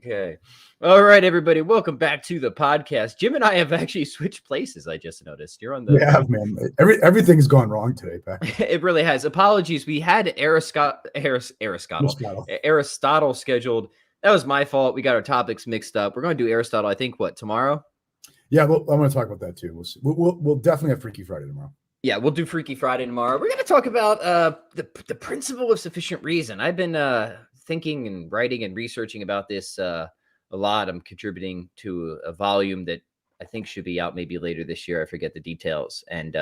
Okay. All right, everybody. Welcome back to the podcast. Jim and I have actually switched places. I just noticed. You're on the. Yeah, man. Everything's gone wrong today, Patrick. It really has. Apologies. We had Aristotle scheduled. That was my fault. We got our topics mixed up. We're going to do Aristotle, I think, tomorrow? Yeah, well, I'm going to talk about that too. We'll see. We'll definitely have Freaky Friday tomorrow. Yeah, we'll do Freaky Friday tomorrow. We're going to talk about the principle of sufficient reason. I've been thinking and writing and researching about this a lot. I'm contributing to a volume that I think should be out maybe later this year. I forget the details. And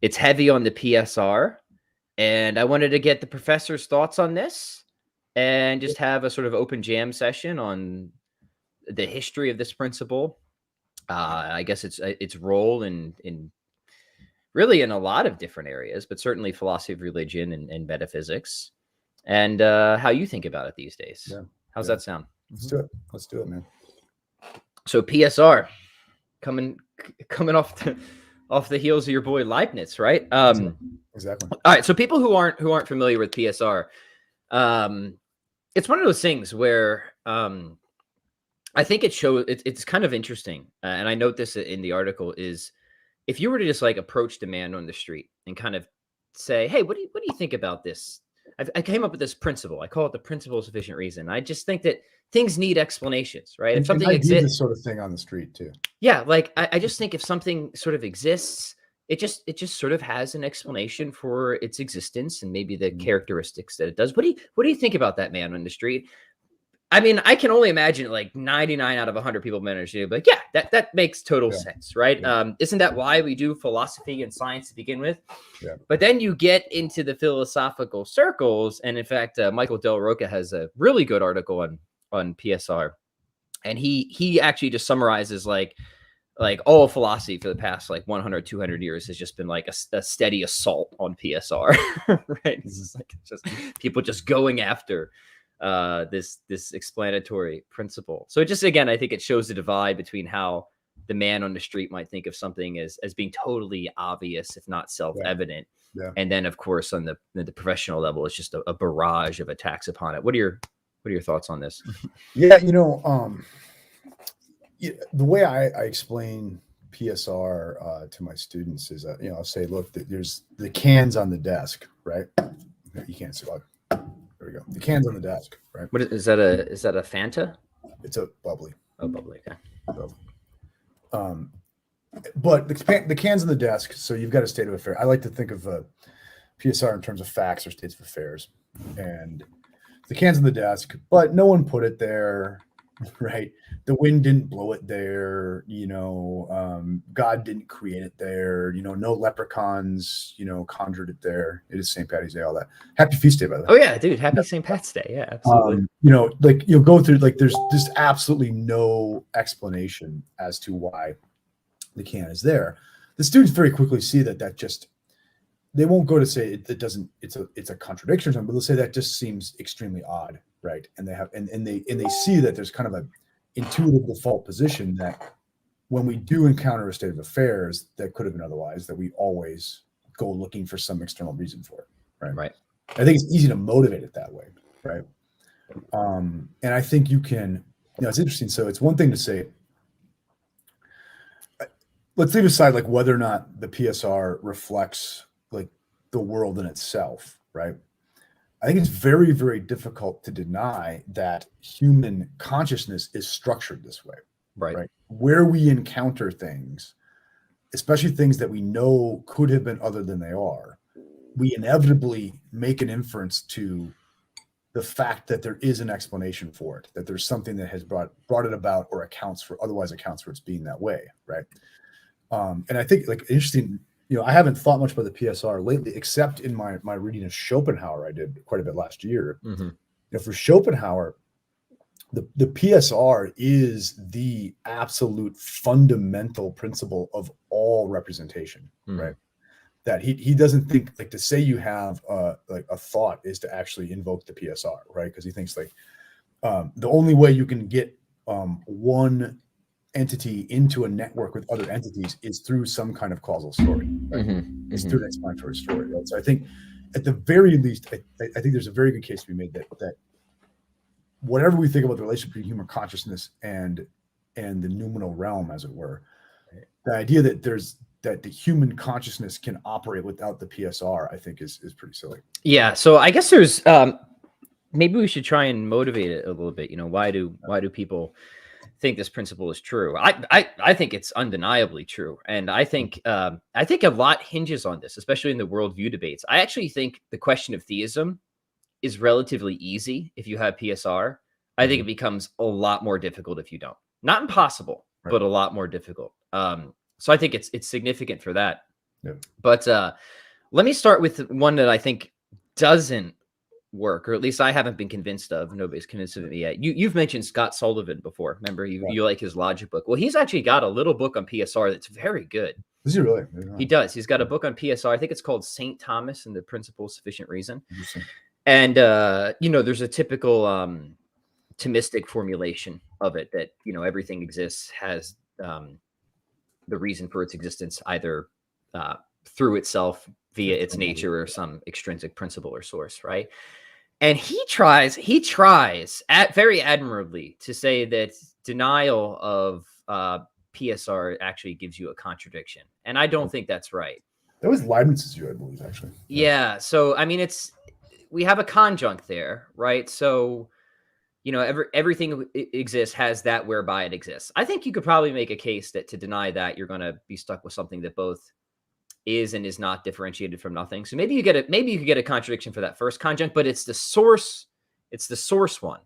it's heavy on the PSR. And I wanted to get the professor's thoughts on this and just have a sort of open jam session on the history of this principle. I guess its role in really in a lot of different areas, but certainly philosophy of religion and metaphysics, and how you think about it these days. Yeah. How's that sound? Let's do it. Let's do it, man. So PSR coming off the heels of your boy Leibniz, right? Exactly. All right. So people who aren't familiar with PSR, it's one of those things where I think it shows it's kind of interesting, and I note this in the article is if you were to just like approach the man on the street and kind of say, "Hey, what do you think about this?" I came up with this principle. I call it the principle of sufficient reason. I just think that things need explanations, right? If something exists, this sort of thing on the street too. Yeah, like I just think if something sort of exists, it just sort of has an explanation for its existence and maybe the characteristics that it does. What do you think about that man on the street? I mean, I can only imagine like 99 out of 100 people manage to be like, yeah, that makes total sense, right? Yeah. Isn't that why we do philosophy and science to begin with? Yeah. But then you get into the philosophical circles, and in fact, Michael Del Rocca has a really good article on PSR, and he actually just summarizes like all philosophy for the past like 100, 200 years has just been like a steady assault on PSR, right? It's just people just going after this explanatory principle. So it just, again, I think it shows the divide between how the man on the street might think of something as being totally obvious, if not self-evident. Yeah. And then of course on the professional level, it's just a barrage of attacks upon it. What are your thoughts on this? Yeah, the way I explain PSR to my students is, I'll say, look, there's the cans on the desk, right? You can't see. There we go. The can's on the desk, right? What is that? Is that a Fanta? It's a bubbly. Oh, bubbly. Okay. So, but the can's on the desk, so you've got a state of affairs. I like to think of PSR in terms of facts or states of affairs, and the can's on the desk, but no one put it there, right? The wind didn't blow it there, God didn't create it there, no leprechauns, conjured it there. It is St. Patty's Day, all that. Happy feast day, by the way. Oh yeah, dude, happy St. Pat's Day. Yeah, absolutely. Like you'll go through, like there's just absolutely no explanation as to why the can is there. The students very quickly see that just, they won't go to say it doesn't, it's a contradiction or something, but they'll say that just seems extremely odd, right? And they see that there's kind of a intuitive default position that when we do encounter a state of affairs that could have been otherwise, that we always go looking for some external reason for it, right? Right. I think it's easy to motivate it that way, right? And I think you can, it's interesting. So it's one thing to say, let's leave aside like whether or not the PSR reflects like the world in itself, right? I think it's very, very difficult to deny that human consciousness is structured this way, right? Where we encounter things, especially things that we know could have been other than they are, we inevitably make an inference to the fact that there is an explanation for it, that there's something that has brought it about or otherwise accounts for its being that way, right? And I think like interesting, I haven't thought much about the PSR lately, except in my reading of Schopenhauer. I did quite a bit last year. Mm-hmm. For Schopenhauer, the PSR is the absolute fundamental principle of all representation, right? That he doesn't think like to say you have like a thought is to actually invoke the PSR, right? Because he thinks like the only way you can get one entity into a network with other entities is through some kind of causal story, right? It's through an explanatory story, right? So I think at the very least, I think there's a very good case to be made that whatever we think about the relationship between human consciousness and the noumenal realm, as it were, the idea that the human consciousness can operate without the PSR, I think is pretty silly. Yeah. So I guess there's maybe we should try and motivate it a little bit. Why do people think this principle is true? I think it's undeniably true, and I think a lot hinges on this, especially in the worldview debates. I actually think the question of theism is relatively easy if you have PSR. I think it becomes a lot more difficult if you don't. Not impossible, but a lot more difficult. So I think it's significant for that. Yep. But let me start with one that I think doesn't work, or at least I haven't been convinced of. Nobody's convinced of it yet. You've mentioned Scott Sullivan before. Remember, you like his logic book. Well, he's actually got a little book on PSR that's very good. Is he really? He does. He's got a book on PSR. I think it's called St. Thomas and the Principle of Sufficient Reason. And there's a typical Thomistic formulation of it that everything exists, has the reason for its existence either through itself via its nature or some extrinsic principle or source, right? And he tries very admirably to say that denial of PSR actually gives you a contradiction, and I don't think that's right. That was Leibniz's view, I believe, actually. Yeah. So I mean, we have a conjunct there, right? So everything exists has that whereby it exists. I think you could probably make a case that to deny that, you're going to be stuck with something that both is and is not differentiated from nothing. So maybe you could get a contradiction for that first conjunct, but it's the source one,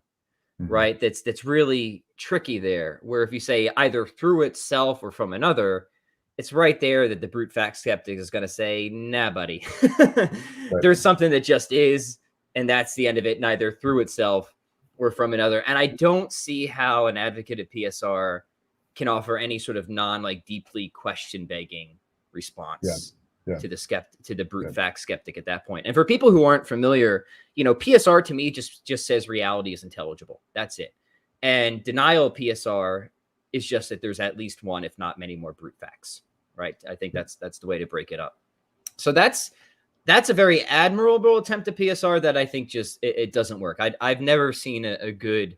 right? That's really tricky there, where if you say either through itself or from another, it's right there that the brute fact skeptic is going to say, nah, buddy, there's something that just is, and that's the end of it, neither through itself or from another. And I don't see how an advocate of PSR can offer any sort of deeply question begging response to the brute fact skeptic at that point. And for people who aren't familiar, PSR to me just says reality is intelligible. That's it. And denial of PSR is just that there's at least one, if not many more brute facts, right? I think that's the way to break it up. So that's a very admirable attempt at PSR that I think just it doesn't work. I've never seen a good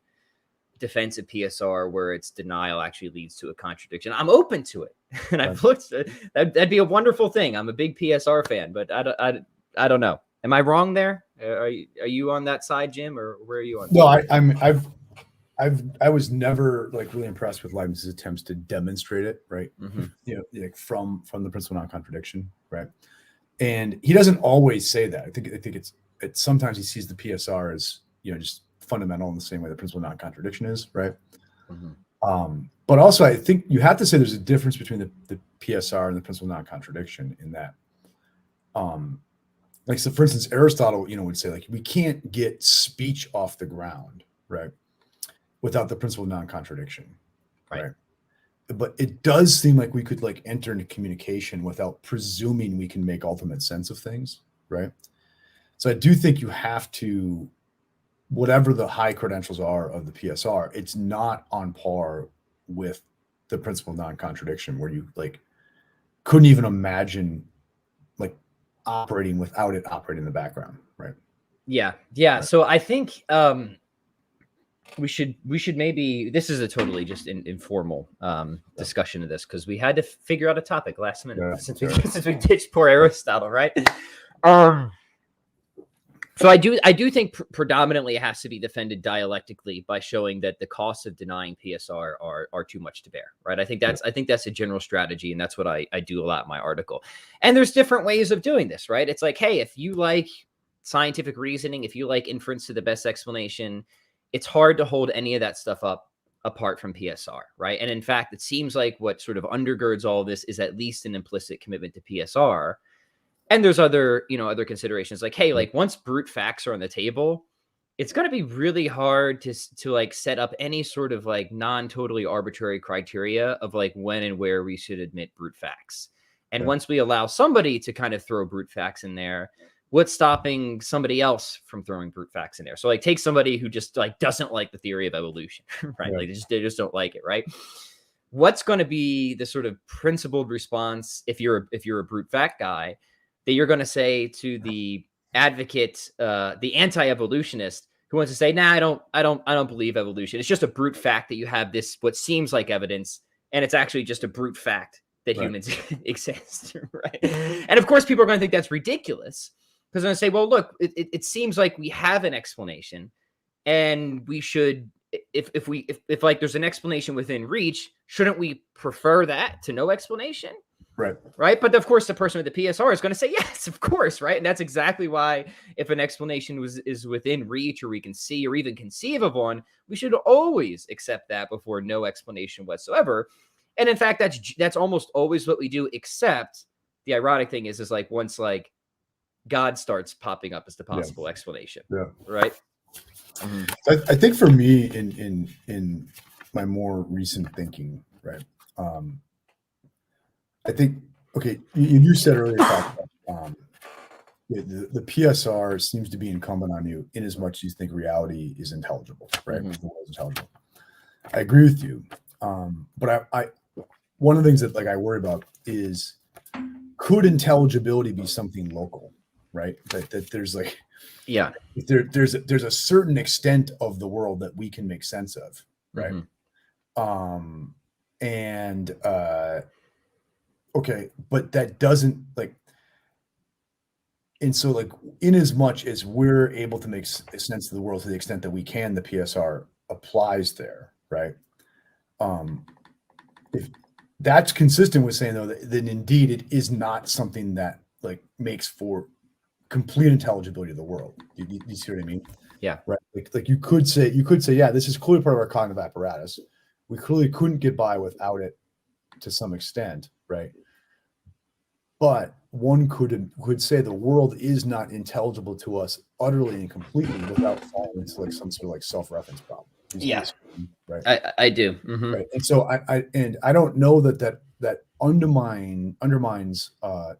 defense of PSR where its denial actually leads to a contradiction. I'm open to it, and I've looked. That'd be a wonderful thing. I'm a big PSR fan, but I don't know. Am I wrong there? Are you on that side, Jim, or where are you on? No, I was never really impressed with Leibniz's attempts to demonstrate it, right? From the principle of non-contradiction, right? And he doesn't always say that. I think it's sometimes he sees the PSR as just fundamental in the same way the principle of non-contradiction is, right? But also I think you have to say there's a difference between the PSR and the principle of non-contradiction in that, so for instance, Aristotle, would say we can't get speech off the ground, right, without the principle of non-contradiction, right? But it does seem like we could enter into communication without presuming we can make ultimate sense of things, right? So I do think you have to, whatever the high credentials are of the PSR, it's not on par with the principle of non-contradiction, where you couldn't even imagine operating without it operating in the background, right? Yeah. Right. So I think we should maybe, this is a totally just informal discussion of this, because we had to figure out a topic last minute since we ditched poor Aristotle, right? So I do think predominantly it has to be defended dialectically by showing that the costs of denying PSR are too much to bear, right? I think that's a general strategy, and that's what I do a lot in my article. And there's different ways of doing this, right? It's hey, if you like scientific reasoning, if you like inference to the best explanation, it's hard to hold any of that stuff up apart from PSR, right? And in fact, it seems like what sort of undergirds all of this is at least an implicit commitment to PSR. And there's other considerations hey, once brute facts are on the table, it's going to be really hard to set up any sort of non-totally arbitrary criteria of when and where we should admit brute facts. And once we allow somebody to kind of throw brute facts in there, what's stopping somebody else from throwing brute facts in there? So take somebody who just doesn't like the theory of evolution, right? They just don't like it, right? What's going to be the sort of principled response if you're a brute fact guy, that you're going to say to the advocate, the anti-evolutionist who wants to say, nah, I don't believe evolution. It's just a brute fact that you have this, what seems like evidence, and it's actually just a brute fact that humans exist, right? And of course, people are going to think that's ridiculous because they're going to say, well, look, it seems like we have an explanation, and we should, if like there's an explanation within reach, shouldn't we prefer that to no explanation? Right. But of course, the person with the PSR is going to say, yes, of course. Right. And that's exactly why if an explanation is within reach, or we can see or even conceive of one, we should always accept that before no explanation whatsoever. And in fact, that's almost always what we do, except the ironic thing is like once like God starts popping up as the possible explanation. Yeah. Right. I think for me in my more recent thinking, right. I think, okay, you said earlier about the PSR seems to be incumbent on you in as much as you think reality is intelligible, right? The world is intelligible. I agree with you. But I one of the things that like I worry about is, could intelligibility be something local, right? That there's like, there's a certain extent of the world that we can make sense of, right? Okay, but that doesn't like, and so like, in as much as we're able to make sense of the world to the extent that we can, the PSR applies there, right? If that's consistent with saying though that indeed it is not something that like makes for complete intelligibility of the world. You see what I mean? Yeah. Right. Like you could say, yeah, this is clearly part of our cognitive apparatus. We clearly couldn't get by without it to some extent, right? But one could say the world is not intelligible to us utterly and completely without falling into like some sort of like self-reference problem. Right. I do. Right. And so I don't know that undermines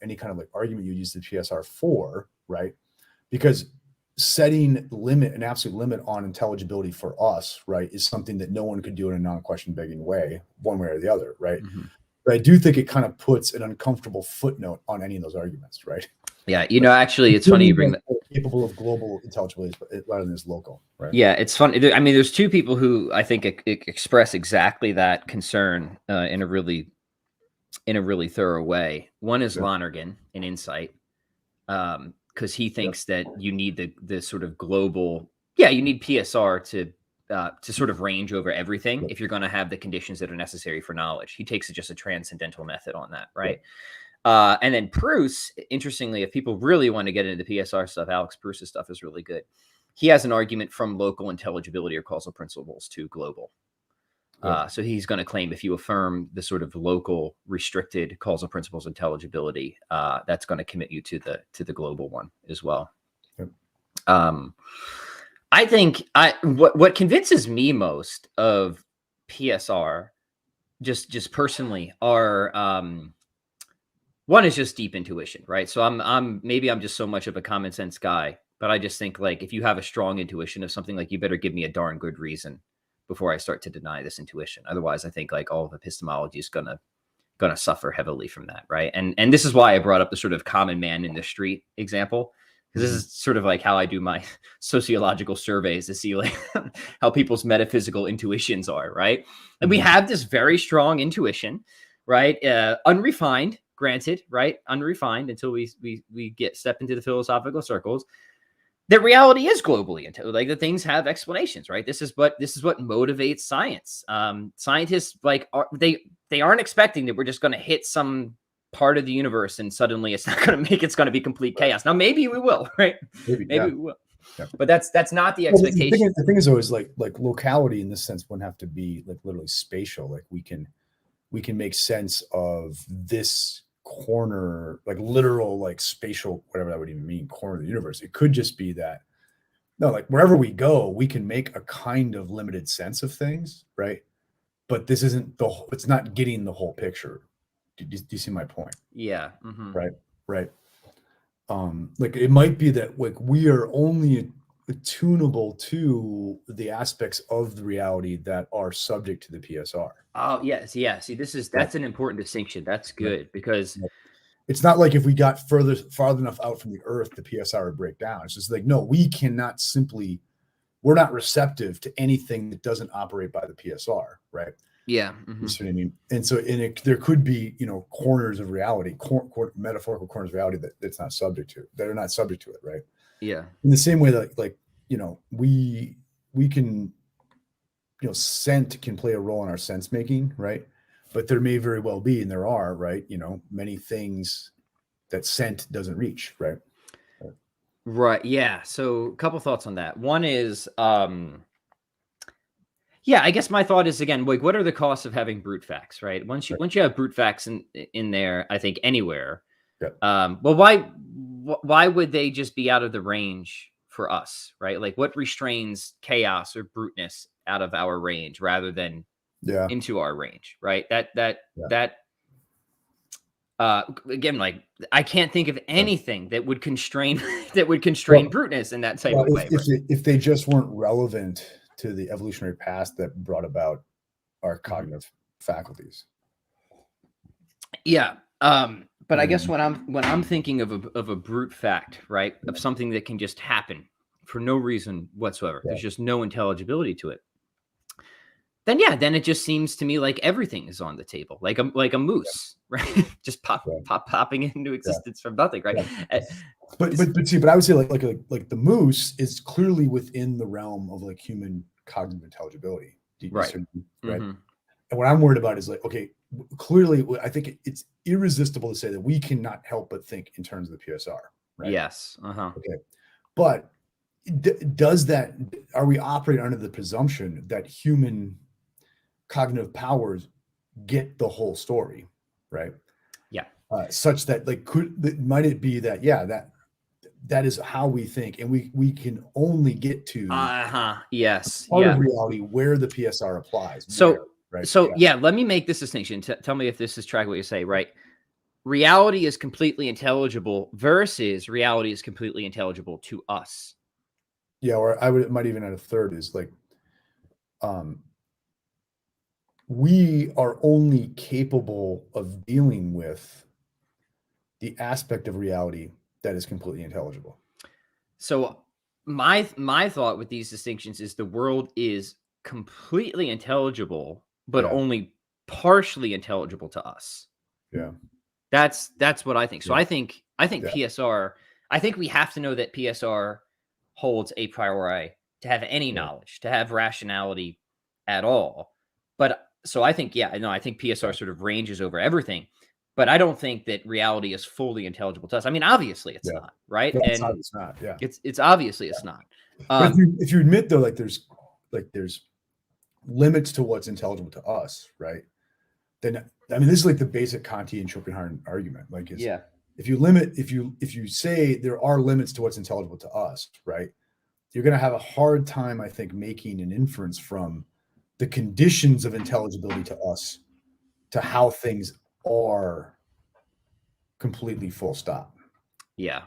any kind of like argument you use the PSR for, right? Because setting an absolute limit on intelligibility for us, right, is something that no one could do in a non-question begging way, one way or the other, right? But I do think it kind of puts an uncomfortable footnote on any of those arguments, right? Yeah, actually, it's funny you bring that. Capable of global intelligibility rather than just local, right? Yeah, it's funny. I mean, there's two people who I think express exactly that concern in a really thorough way. One is Lonergan in Insight, because he thinks that you need the sort of global. Yeah, you need PSR to sort of range over everything if you're going to have the conditions that are necessary for knowledge. He takes just a transcendental method on that, right? And then Proust, interestingly, if people really want to get into the PSR stuff, Alex Proust's stuff is really good. He has an argument from local intelligibility or causal principles to global. So he's going to claim if you affirm the sort of local restricted causal principles intelligibility, that's going to commit you to the global one as well. I think what convinces me most of PSR, just personally, are one is just deep intuition, right? So I'm just so much of a common sense guy, but I just think like if you have a strong intuition of something, like you better give me a darn good reason before I start to deny this intuition. Otherwise, I think like all of epistemology is gonna suffer heavily from that, right? And this is why I brought up the sort of common man in the street example, because this is sort of like how I do my sociological surveys to see like how people's metaphysical intuitions are, right? And we have this very strong intuition, right? Unrefined, granted, right? Unrefined until we step into the philosophical circles, that reality is globally like the things have explanations, right? This is what motivates science. Scientists like they aren't expecting that we're just going to hit some part of the universe and suddenly it's going to be complete chaos. Now maybe we will, right? Maybe we will. Yeah. But that's not the expectation. The thing is always like locality in this sense wouldn't have to be like literally spatial. Like we can make sense of this corner, like literal, like spatial, whatever that would even mean, corner of the universe. It could just be that, no, like wherever we go, we can make a kind of limited sense of things, right? But this isn't it's not getting the whole picture. Do you see my point? Yeah. Right. Like it might be that like we are only attunable to the aspects of the reality that are subject to the PSR. Oh yes, yeah. See, that's an important distinction. That's good because it's not like if we got farther enough out from the Earth, the PSR would break down. It's just like, no, we cannot simply we're not receptive to anything that doesn't operate by the PSR, right? Yeah. You see what I mean? And so there could be, corners of reality, metaphorical corners of reality that are not subject to it, right? Yeah. In the same way that, we can, scent can play a role in our sense making, right? But there may very well be, and there are, right, many things that scent doesn't reach, right? Right. Yeah. So a couple thoughts on that. One is, yeah, I guess my thought is, again, like, what are the costs of having brute facts, right? Once you have brute facts in there, I think anywhere, Yeah. well, why would they just be out of the range for us, right? Like, what restrains chaos or bruteness out of our range rather than Yeah. into our range, right? Yeah. Again, like, I can't think of anything that would constrain Well, bruteness in that type of way. if they just weren't relevant to the evolutionary past that brought about our cognitive faculties. Yeah. But I guess when I'm thinking of a brute fact, right, of something that can just happen for no reason whatsoever, there's just no intelligibility to it. Then it just seems to me like everything is on the table, like a moose, right? Just popping into existence from nothing, right? But I would say like the moose is clearly within the realm of like human cognitive intelligibility, right? Right. And what I'm worried about is like, okay, clearly, I think it's irresistible to say that we cannot help but think in terms of the PSR, right? Yes. Okay, but are we operating under the presumption that human cognitive powers get the whole story, right? Yeah. Such that might it be that that is how we think, and we can only get to yes, part of reality where the PSR applies. Right. So let me make this distinction. Tell me if this is track what you say, right? Reality is completely intelligible versus reality is completely intelligible to us. Yeah, or might even add a third is like, we are only capable of dealing with the aspect of reality that is completely intelligible. So my thought with these distinctions is the world is completely intelligible, but only partially intelligible to us. Yeah. That's what I think. So I think PSR, I think we have to know that PSR holds a priori to have any knowledge, to have rationality at all. But so I think, I think PSR sort of ranges over everything, but I don't think that reality is fully intelligible to us. I mean, obviously it's not, right? It's not. Yeah. It's obviously it's not. But if you admit though, there's limits to what's intelligible to us, right? Then I mean, this is like the basic Kantian Schopenhauerian argument. Like, if you say there are limits to what's intelligible to us, right? You're going to have a hard time, I think, making an inference from the conditions of intelligibility to us to how things are completely full stop. Yeah.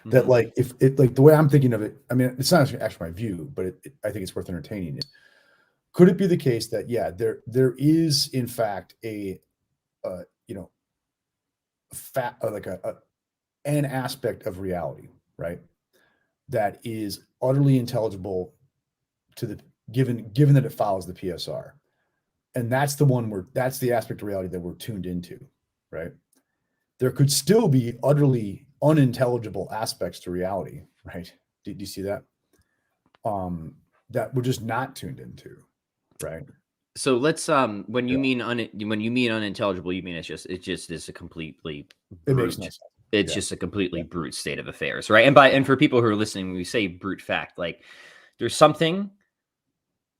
That like, if it, like the way I'm thinking of it, I mean, it's not actually my view, but I think it's worth entertaining. Could it be the case that there is in fact an aspect of reality, right, that is utterly intelligible to the given that it follows the PSR, and that's the aspect of reality that we're tuned into, right? There could still be utterly unintelligible aspects to reality, right? Do you see that? That we're just not tuned into, right? So let's when you mean unintelligible, you mean it's just a completely brute. It makes no sense. It's just a completely brute state of affairs, right? And for people who are listening, when we say brute fact, like there's something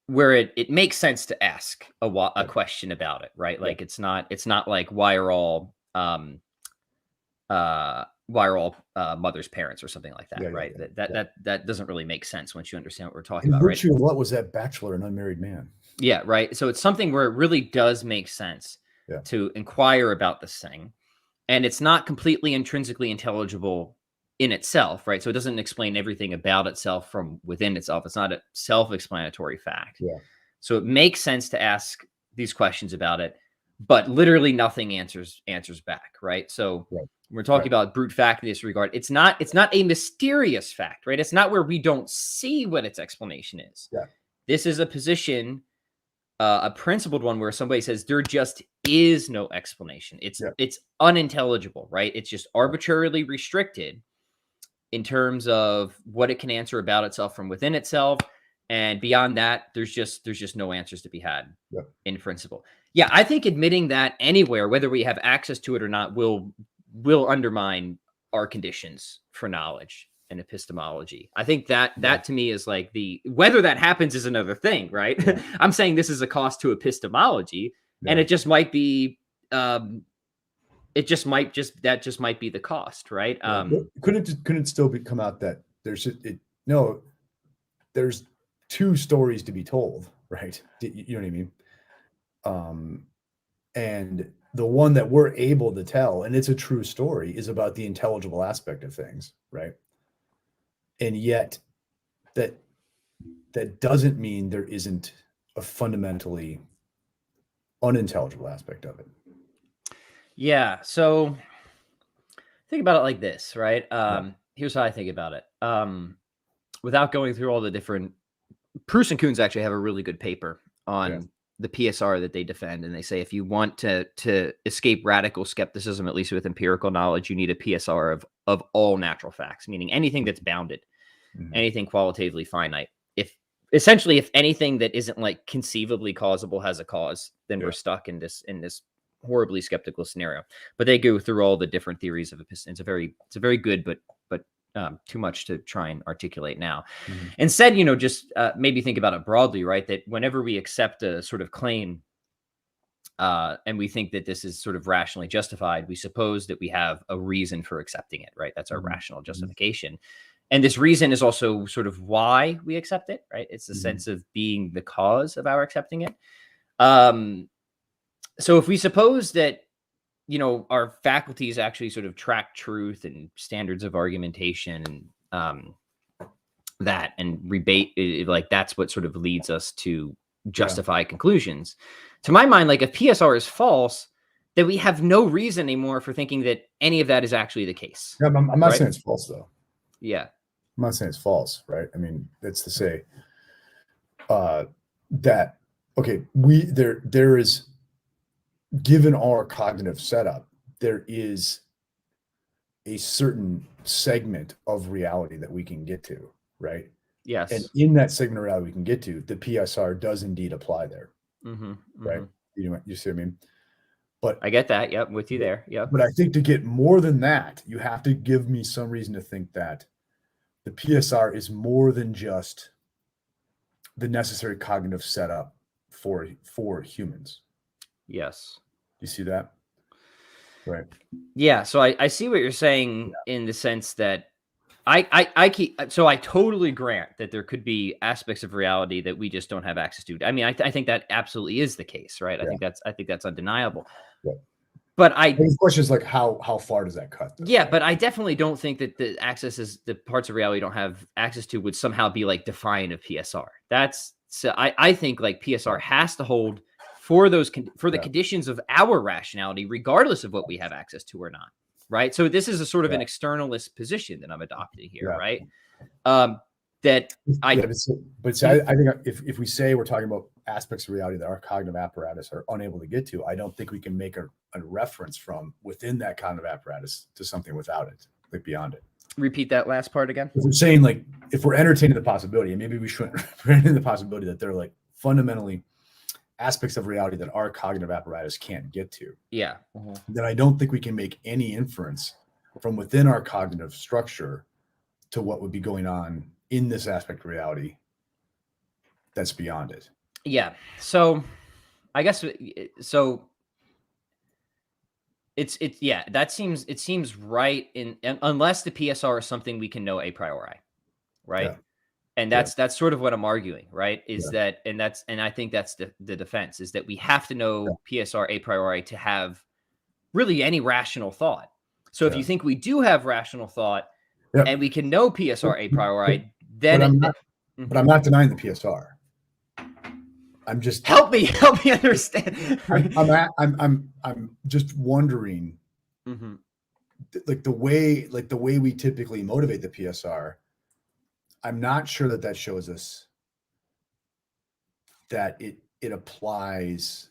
where it makes sense to ask a question about it, right? Like it's not like why are all mother's parents or something like that, right? That doesn't really make sense once you understand what we're talking about, right? Virtue of what was that bachelor and unmarried man? Yeah, right. So it's something where it really does make sense to inquire about this thing, and it's not completely intrinsically intelligible in itself, right? So it doesn't explain everything about itself from within itself. It's not a self-explanatory fact. Yeah. So it makes sense to ask these questions about it, but literally nothing answers back, right? So We're talking about brute fact in this regard. It's not a mysterious fact, right? It's not where we don't see what its explanation is. Yeah. This is a position, a principled one, where somebody says there just is no explanation. It's unintelligible, right? It's just arbitrarily restricted in terms of what it can answer about itself from within itself. And beyond that, there's just no answers to be had in principle. Yeah, I think admitting that anywhere, whether we have access to it or not, will undermine our conditions for knowledge and epistemology. I think that to me is like whether that happens is another thing, right? Yeah. I'm saying this is a cost to epistemology, and it just might be that just might be the cost, right? Couldn't it still come out that there's two stories to be told, right? You know what I mean? And the one that we're able to tell, and it's a true story, is about the intelligible aspect of things, right? And yet that doesn't mean there isn't a fundamentally unintelligible aspect of it. Yeah. So think about it like this, right? Here's how I think about it. Without going through all the different, Proust and Kuhns actually have a really good paper on the PSR that they defend. And they say, if you want to escape radical skepticism, at least with empirical knowledge, you need a PSR of all natural facts, meaning anything that's bounded, anything qualitatively finite. If anything that isn't like conceivably causable has a cause, then we're stuck in this horribly skeptical scenario. But they go through all the different theories of episteme. It's a very good, but too much to try and articulate now. Instead, just maybe think about it broadly, right? That whenever we accept a sort of claim, and we think that this is sort of rationally justified, we suppose that we have a reason for accepting it, right? That's our rational justification. And this reason is also sort of why we accept it, right? It's the sense of being the cause of our accepting it. So if we suppose that, our faculties actually sort of track truth and standards of argumentation and rebate, like that's what sort of leads us to justify conclusions. To my mind, like if PSR is false, then we have no reason anymore for thinking that any of that is actually the case. Yeah, I'm not saying it's false though. Yeah. I'm not saying it's false, right? I mean, it's to say that, okay, there is, given our cognitive setup, there is a certain segment of reality that we can get to, right? Yes. And in that segment of reality we can get to, the PSR does indeed apply there, right? You see what I mean? But I get that. Yep, with you there. Yep. But I think to get more than that, you have to give me some reason to think that the PSR is more than just the necessary cognitive setup for humans. Yes. You see that? Right. Yeah. So I see what you're saying in the sense that I totally grant that there could be aspects of reality that we just don't have access to. I mean, I think that absolutely is the case, right? I think that's undeniable. Yeah. But the question is like, how far does that cut? Though, yeah, right? But I definitely don't think that the parts of reality we don't have access to would somehow be like defiant of PSR. I think like PSR has to hold for the conditions of our rationality, regardless of what we have access to or not. Right. So this is a sort of an externalist position that I'm adopting here. Right. I think if we say we're talking about aspects of reality that our cognitive apparatus are unable to get to, I don't think we can make a reference from within that cognitive apparatus to something without it, like beyond it. Repeat that last part again. If we're saying like, if we're entertaining the possibility, and maybe we shouldn't entertain the possibility that they're like fundamentally aspects of reality that our cognitive apparatus can't get to. Yeah. Then I don't think we can make any inference from within our cognitive structure to what would be going on in this aspect of reality that's beyond it. Yeah. So I guess it seems right unless the PSR is something we can know a priori. Right. Yeah. And that's sort of what I'm arguing, right? And I think that's the defense, is that we have to know PSR a priori to have really any rational thought. So if you think we do have rational thought and we can know PSR a priori, then but I'm not denying the PSR. I'm just help me understand. I'm just wondering like the way we typically motivate the PSR, I'm not sure that shows us that it applies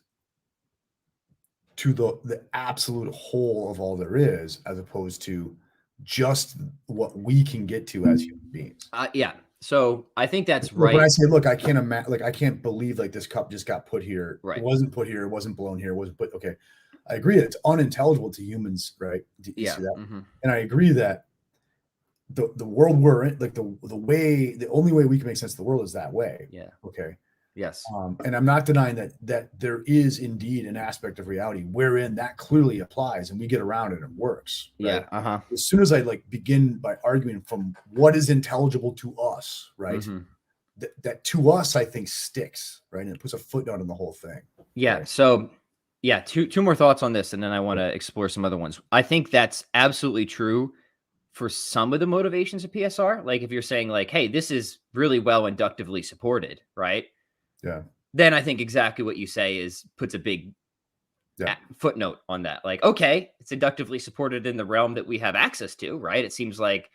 to the absolute whole of all there is, as opposed to just what we can get to as human beings. Yeah. So I think that's When I right. say, look, I can't imagine, like, I can't believe like this cup just got put here. Right. It wasn't put here. It wasn't blown here. It wasn't put. Okay. I agree that it's unintelligible to humans, right? You Yeah. see that? Mm-hmm. And I agree that the world we're in, like the only way we can make sense of the world is that way. Yeah. Okay. Yes. And I'm not denying that there is indeed an aspect of reality wherein that clearly applies, and we get around it and it works. Right? Yeah. As soon as I like begin by arguing from what is intelligible to us, right? Mm-hmm. That to us, I think, sticks, right? And it puts a footnote in the whole thing. Yeah. Right? So yeah, two more thoughts on this, and then I want to explore some other ones. I think that's absolutely true for some of the motivations of PSR. Like if you're saying like, hey, this is really well inductively supported, right? Yeah. Then I think exactly what you say puts a big footnote on that. Like, okay, it's inductively supported in the realm that we have access to, right? It seems like,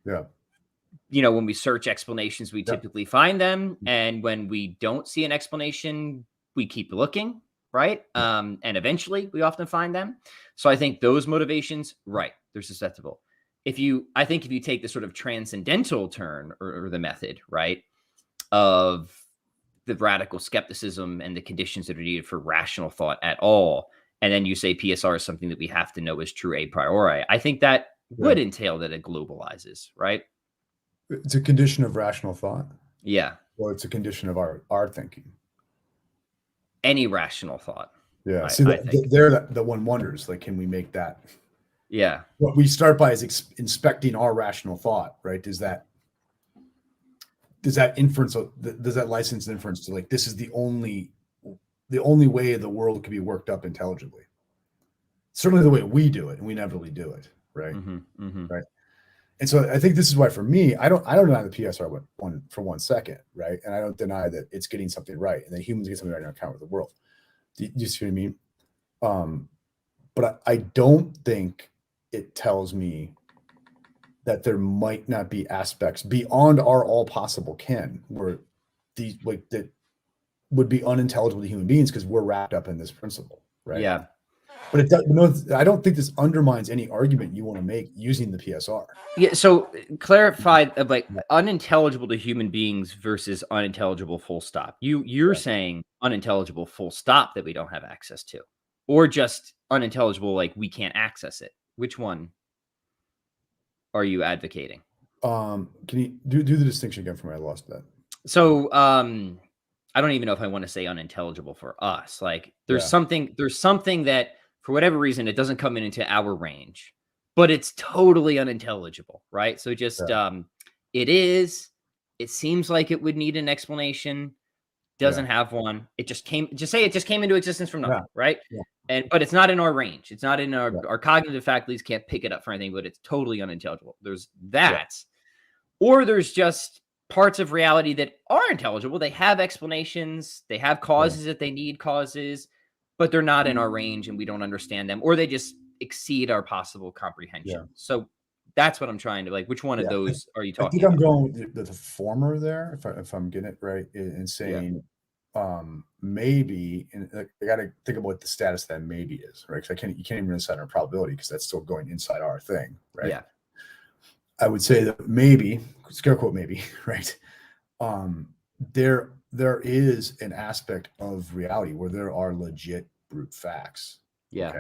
when we search explanations, we typically find them. And when we don't see an explanation, we keep looking, right? And eventually we often find them. So I think those motivations, right, they're susceptible. I think if you take the sort of transcendental turn or the method, right, of the radical skepticism and the conditions that are needed for rational thought at all, and then you say PSR is something that we have to know is true a priori, I think that would entail that it globalizes, right? It's a condition of rational thought. Yeah. Well, it's a condition of our thinking. Any rational thought. Yeah. See, the one wonders, like, can we make that? Yeah. What we start by is inspecting our rational thought, right? Does that inference, does that license inference to like, this is the only way the world can be worked up intelligibly? Certainly the way we do it, and we inevitably do it, right? Mm-hmm, mm-hmm. Right. And so I think this is why, for me, I don't deny the PSR for 1 second, right? And I don't deny that it's getting something right, and that humans get something right in our account with the world. Do you see what I mean? But I don't think it tells me that there might not be aspects beyond our all possible ken where that would be unintelligible to human beings because we're wrapped up in this principle, right? Yeah. But I don't think this undermines any argument you want to make using the PSR. Yeah. So clarify, like, unintelligible to human beings versus unintelligible full stop. You're saying unintelligible full stop that we don't have access to, or just unintelligible, like we can't access it. Which one are you advocating? Can you do the distinction again for me? I lost that. So I don't even know if I want to say unintelligible for us. Like there's something that for whatever reason it doesn't come into our range, but it's totally unintelligible, right? So just it seems like it would need an explanation, doesn't have one. It just came into existence from nothing, right? But it's not in our range. It's not in our cognitive faculties can't pick it up for anything, but it's totally unintelligible. There's that. Or there's just parts of reality that are intelligible. They have explanations. They have causes that they need causes, but they're not in our range and we don't understand them, or they just exceed our possible comprehension. So that's what I'm trying to, like, which one of those are you talking about? I think I'm going with the former there, if I'm getting it right, in saying maybe, and I got to think about what the status of that maybe is, right? Because you can't even decide on a probability because that's still going inside our thing, right? Yeah. I would say that maybe, scare quote maybe, right? There is an aspect of reality where there are legit brute facts. Yeah. Okay?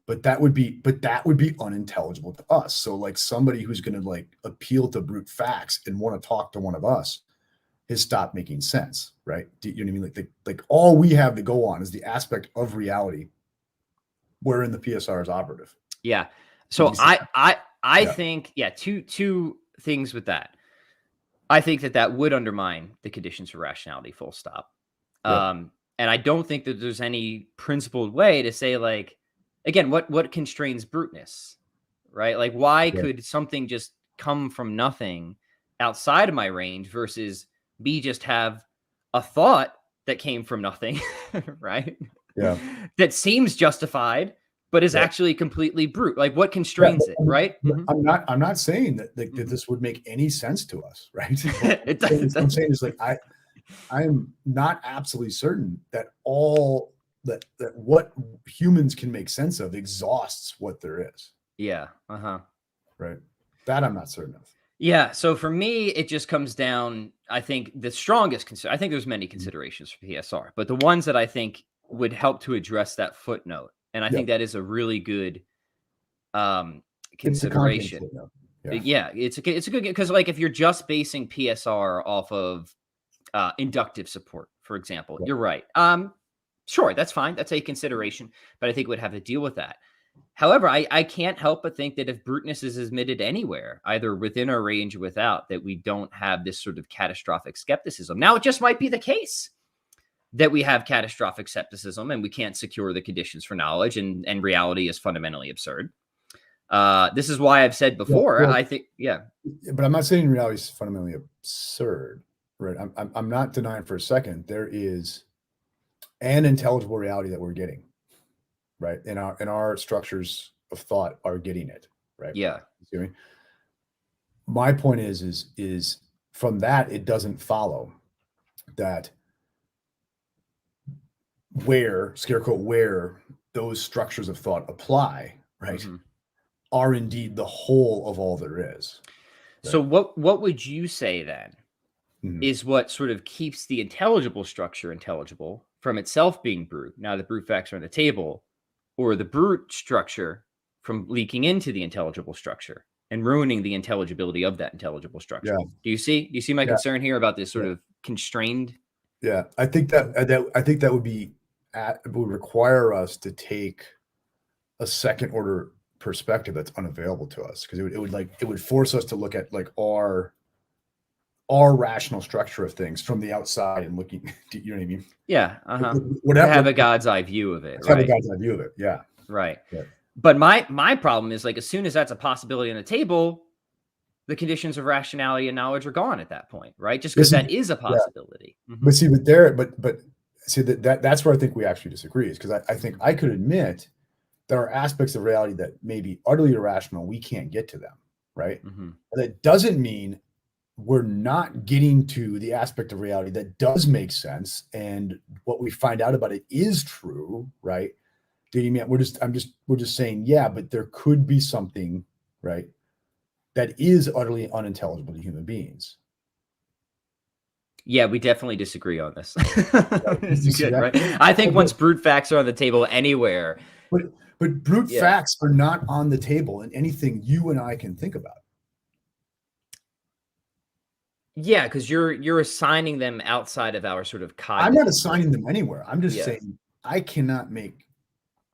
But that would be unintelligible to us. So like somebody who's going to like appeal to brute facts and want to talk to one of us has stopped making sense, right? Do you know what I mean? Like all we have to go on is the aspect of reality wherein the PSR is operative. Yeah. So I think, two things with that. I think that would undermine the conditions for rationality, full stop. And I don't think that there's any principled way to say, like, again, what constrains bruteness, right? Like, why could something just come from nothing outside of my range versus me just have a thought that came from nothing, right? Yeah. That seems justified, but is Right. actually completely brute. Like what Yeah, constrains it, right? I'm not saying that that Mhm. this would make any sense to us, right? It does. What I'm saying is like I am not absolutely certain that all that what humans can make sense of exhausts what there is, Yeah. right? That I'm not certain of. Yeah. So for me, it just comes down. I think the strongest. I think there's many Mhm. considerations for PSR, but the ones that I think would help to address that footnote, and I think Yep. that is a really good um It's the Kantian consideration. footnote. Yeah. Yeah, it's a good because like if you're just basing PSR off of inductive support, for example, Yep. you're right. Sure, that's fine. That's a consideration, but I think we'd have to deal with that. However, I can't help but think that if bruteness is admitted anywhere, either within our range or without, that we don't have this sort of catastrophic skepticism. Now, it just might be the case that we have catastrophic skepticism and we can't secure the conditions for knowledge, and reality is fundamentally absurd. This is why I've said Yeah. before, Well, I think, yeah, but I'm not saying reality is fundamentally absurd, right? I'm not denying for a second there is an intelligible reality that we're getting, right? And our structures of thought are getting it, right? yeah, You see what I mean? My point is from that it doesn't follow that where scare quote where those structures of thought apply, right, mhm. are indeed the whole of all there is, So right? what would you say then Mhm. is what sort of keeps the intelligible structure intelligible from itself being brute? Now the brute facts are on the table, or the brute structure from leaking into the intelligible structure and ruining the intelligibility of that intelligible Yeah, structure. Do you see my yeah, concern here about this sort yeah, of constrained? yeah. I think that would be would require us to take a second order perspective that's unavailable to us because it would force us to look at like our rational structure of things from the outside and looking, you know what I mean? Yeah, to have Whatever, a God's eye view of it, let's have a right? God's eye view of it. Yeah. Right. Yeah. But my problem is like as soon as that's a possibility on the table, the conditions of rationality and knowledge are gone at that point, right? Just because This is, that is a yeah. possibility. But see, but see that's where I think we actually disagree is because I think I could admit there are aspects of reality that may be utterly irrational. We can't get to them, right? Mhm. But that doesn't mean we're not getting to the aspect of reality that does make sense and what we find out about it is true, right? Do you mean we're just saying, yeah, but there could be something, right, that is utterly unintelligible to human beings. Yeah, we definitely disagree on this. Right? This You is see good, that? right? I think Okay. once brute facts are on the table anywhere, But brute yeah. facts are not on the table in anything you and I can think about. Yeah, because you're assigning them outside of our sort of I'm not cognitive assigning framework. them anywhere. I'm just Yeah. saying I cannot make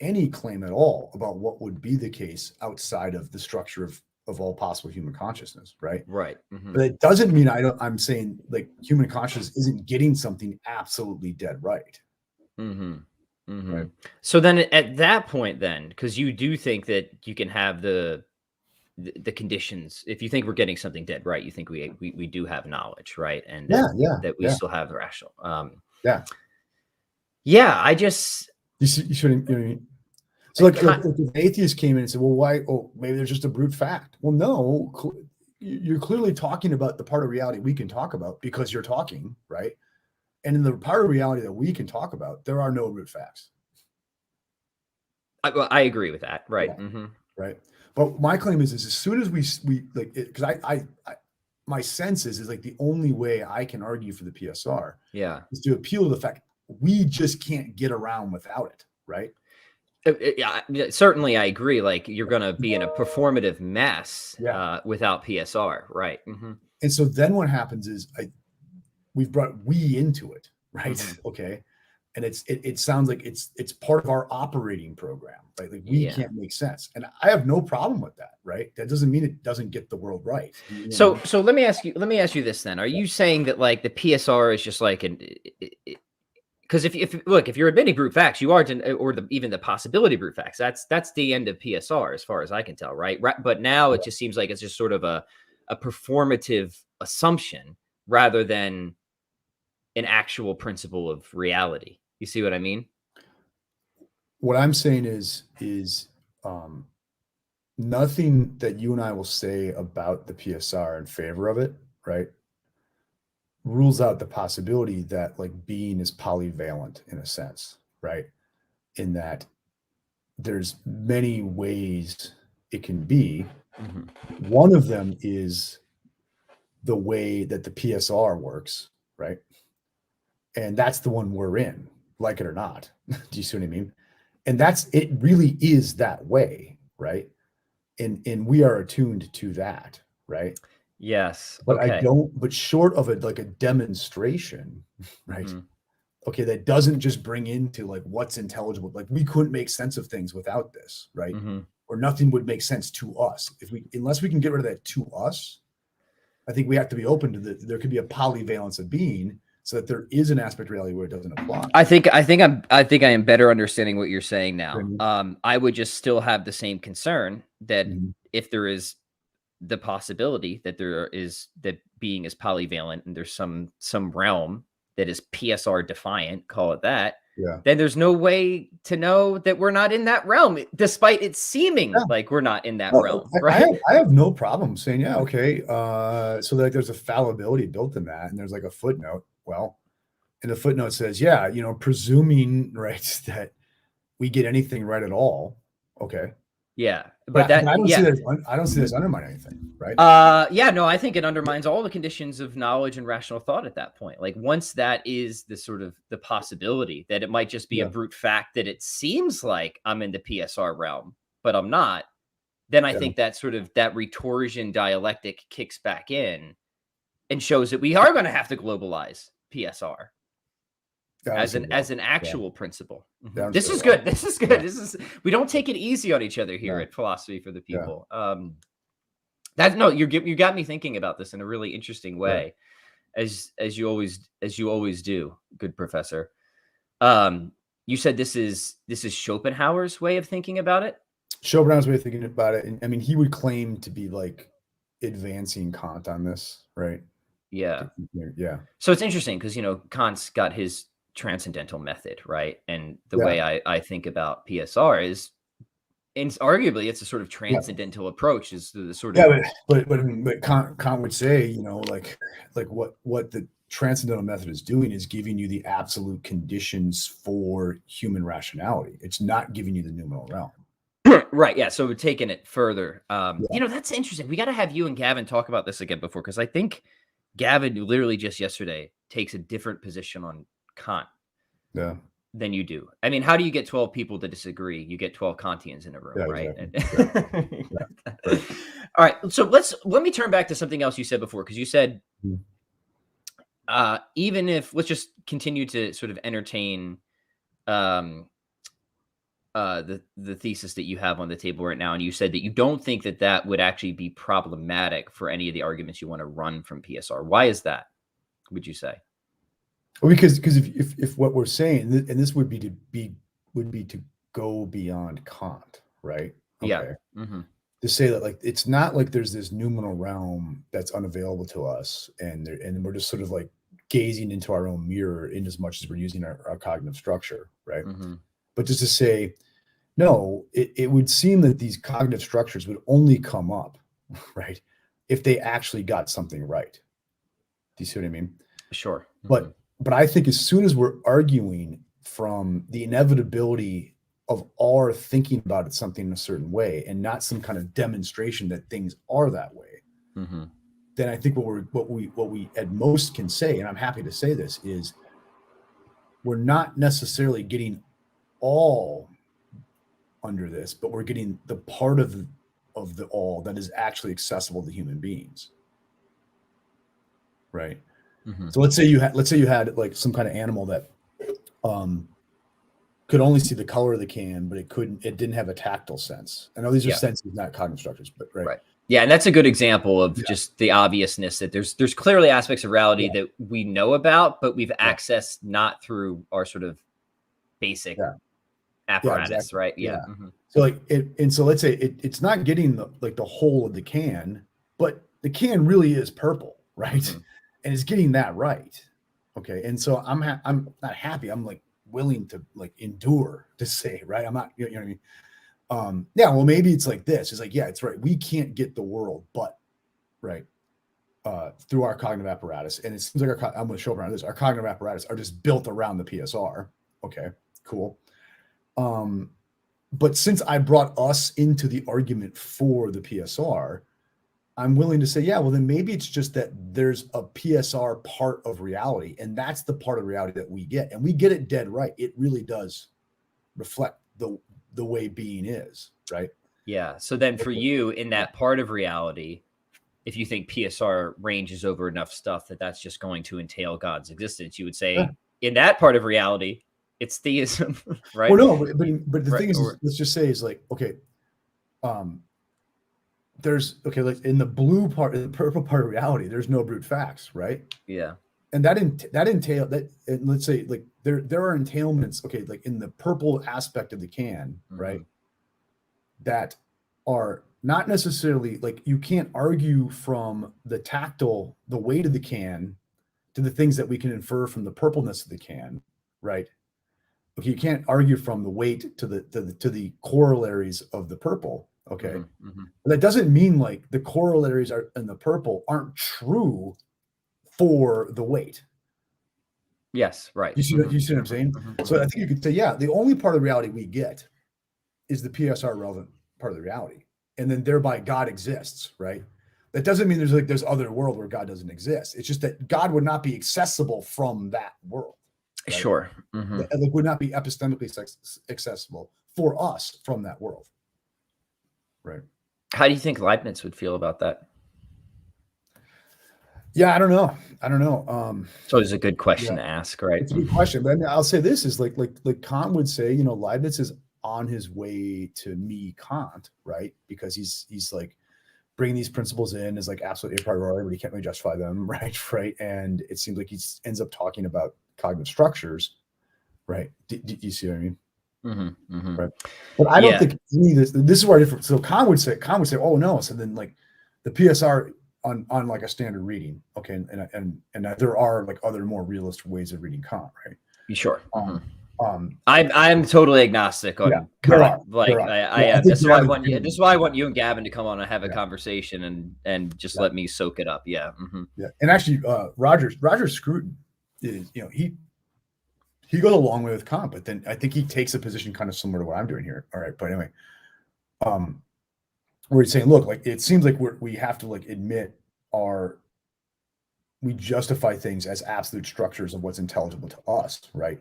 any claim at all about what would be the case outside of the structure of all possible human consciousness, right? Right. But it doesn't mean I'm saying like human consciousness isn't getting something absolutely dead right. Right. So then at that point then, because you do think that you can have the conditions, if you think we're getting something dead right, you think we do have knowledge, right? And that Yeah, yeah, that we yeah, still have the rational. yeah. Yeah, I just You shouldn't, you know what I mean? So I like can't. if an atheist came in and said, well, why? Oh, maybe there's just a brute fact. Well, no, you're clearly talking about the part of reality we can talk about because you're talking, right? And in the part of reality that we can talk about, there are no brute facts. Well, I agree with that. Right. Yeah. Right. But my claim is as soon as we like it, because I my sense is like the only way I can argue for the PSR Yeah. is to appeal to the fact we just can't get around without it, right? Yeah, certainly, I agree. Like you're going to be in a performative mess Yeah. without PSR, right? And so then what happens is we've brought we into it, right? Okay. And it sounds like it's part of our operating program, right? Like we Yeah. can't make sense. And I have no problem with that, right? That doesn't mean it doesn't get the world right. You know what I mean? So let me ask you this then. Are you saying that like the PSR is just like an because if look, if you're admitting brute facts, you are or even the possibility of brute facts. That's the end of PSR as far as I can tell, right? But now it just seems like it's just sort of a performative assumption rather than an actual principle of reality. You see what I mean? what I'm saying is nothing that you and I will say about the PSR in favor of it, right, rules out the possibility that like being is polyvalent in a sense, right? In that there's many ways it can be. Mm-hmm. One of them is the way that the PSR works, right? And that's the one we're in, like it or not. Do you see what I mean? And that's it really is that way, right? And we are attuned to that, right? Yes. But I Okay. don't, but short of it, like a demonstration, right? Mm-hmm. Okay, that doesn't just bring into like what's intelligible. Like we couldn't make sense of things without this, right? Mm-hmm. Or nothing would make sense to us if we, unless we can get rid of that to us. I think we have to be open to that. There could be a polyvalence of being, so that there is an aspect of reality where it doesn't apply. I think I am better understanding what you're saying now. Mhm. I would just still have the same concern that Mhm. if there is the possibility that that being is polyvalent and there's some realm that is PSR defiant, call it that, Yeah. then there's no way to know that we're not in that realm, despite it seeming Yeah. like we're not in that No, realm, I right? have no problem saying, yeah, okay. So like there's a fallibility built in that, and there's like a footnote. Well, and the footnote says, yeah, presuming right that we get anything right at all. Okay. Yeah, but But that I don't see yeah. that I don't see this undermine anything, right? Yeah, no, I think it undermines all the conditions of knowledge and rational thought at that point. Like once that is the sort of the possibility that it might just be a Yeah. brute fact that it seems like I'm in the PSR realm, but I'm not, then I Yeah. think that sort of that retorsion dialectic kicks back in and shows that we are going to have to globalize PSR Yeah, I don't as see an it as well. an Yeah. actual principle. Yeah, I Mhm. don't This see it is well. good. This is good. Yeah. This is we don't take it easy on each other here Yeah. at Philosophy for the Yeah. People. That no, you got me thinking about this in a really interesting Yeah. way, as you always do, good professor. Um, you said this is Schopenhauer's way of thinking about it. Schopenhauer's way of thinking about it. And I mean, he would claim to be like advancing Kant on this, right? Yeah. Yeah. So it's interesting because Kant's got his transcendental method, right? And the Yeah. way I think about PSR is, and arguably, it's a sort of Yeah. transcendental approach. Is the sort Yeah, of but I mean, but Kant would say, like what the transcendental method is doing is giving you the absolute conditions for human rationality. It's not giving you the noumenal realm. right, yeah. So we're taking it further. Yeah. That's interesting. We got to have you and Gavin talk about this again before, because I think Gavin literally just yesterday takes a different position on Kant Yeah. than you do. I mean, how do you get 12 people to disagree? You get 12 Kantians in a room, Yeah, right? exactly. Yeah. Right. All right. So let me turn back to something else you said before, because you said Mhm. even if let's just continue to sort of entertain um the thesis that you have on the table right now, and you said that you don't think that that would actually be problematic for any of the arguments you want to run from PSR. Why is that, would you say? Well, because if what we're saying, and this would be to go beyond Kant, right? Yeah. Okay. Mm-hmm. To say that like it's not like there's this noumenal realm that's unavailable to us, and we're just sort of like gazing into our own mirror in as much as we're using our cognitive structure, right? Mm-hmm. But just to say, no, it would seem that these cognitive structures would only come up, right, if they actually got something right. Do you see what I mean? Sure. Mm-hmm. But I think as soon as we're arguing from the inevitability of our thinking about it something in a certain way and not some kind of demonstration that things are that way, Mm-hmm. then I think what we at most can say, and I'm happy to say this, is we're not necessarily getting all under this, but we're getting the part of the all that is actually accessible to human beings, right? Mm-hmm. So let's say you had like some kind of animal that could only see the color of the can, but it didn't have a tactile sense. I know these are Yeah. senses, not cognitive structures, but right. Yeah, and that's a good example of Yeah. just the obviousness that there's clearly aspects of reality Yeah. that we know about, but we've accessed not through our sort of basic Yeah. apparatus, Exactly. right? Yeah. Mm-hmm. So like so let's say it's not getting the whole of the can, but the can really is purple, right? Mm-hmm. And it's getting that right. Okay. And so I'm not happy. I'm like willing to like endure to say, right? I'm not, you know what I mean? Yeah, well, maybe it's like this. It's like, yeah, it's right. We can't get the world, but right. Through our cognitive apparatus. And it seems like I'm going to show up around this. Our cognitive apparatus are just built around the PSR. Okay, cool. But since I brought us into the argument for the PSR, I'm willing to say, yeah, well, then maybe it's just that there's a PSR part of reality, and that's the part of reality that we get, and we get it dead right. It really does reflect the way being is, right? Yeah. So then for you, in that part of reality, if you think PSR ranges over enough stuff that that's just going to entail God's existence, you would say in that part of reality, it's theism, right? Well, no, but the Right, thing is, or- let's just say is like, okay, there's like in the blue part, in the purple part of reality, there's no brute facts, right? Yeah. And that entail that, and let's say like there are entailments, okay, like in the purple aspect of the can, right? That are not necessarily like you can't argue from the tactile, the weight of the can to the things that we can infer from the purpleness of the can, right? Okay, you can't argue from the weight to the corollaries of the purple. Okay, but that doesn't mean like the corollaries are in the purple aren't true for the weight. Yes, right. You see what I'm saying? So I think you could say, yeah, the only part of reality we get is the PSR relevant part of the reality, and then thereby God exists, right? That doesn't mean there's other world where God doesn't exist. It's just that God would not be accessible from that world. Right? Sure. Like would not be epistemically accessible for us from that world. Right. How do you think Leibniz would feel about that? Yeah, I don't know. So it's a good question to ask, right? It's a good question, but I mean, I'll say this is like Kant would say, you know, Leibniz is on his way to me Kant, right? Because he's like bringing these principles in as like absolutely a priori, but he can't really justify them, right? And it seems like he ends up talking about cognitive structures, right? Do you see what I mean? Right. But I don't think any of this is where different. So Kant would say, oh no. So then like the PSR on like a standard reading, okay, and there are like other more realistic ways of reading Kant, right? Sure. I'm totally agnostic on Kant. This is why I want you and Gavin to come on and have a conversation and just let me soak it up. Yeah. Yeah. And actually, Roger Scruton is, you know, he goes a long way with Kant, but then I think he takes a position kind of similar to what I'm doing here. All right, but anyway, where he's saying, look, like it seems like we have to like admit we justify things as absolute structures of what's intelligible to us, right?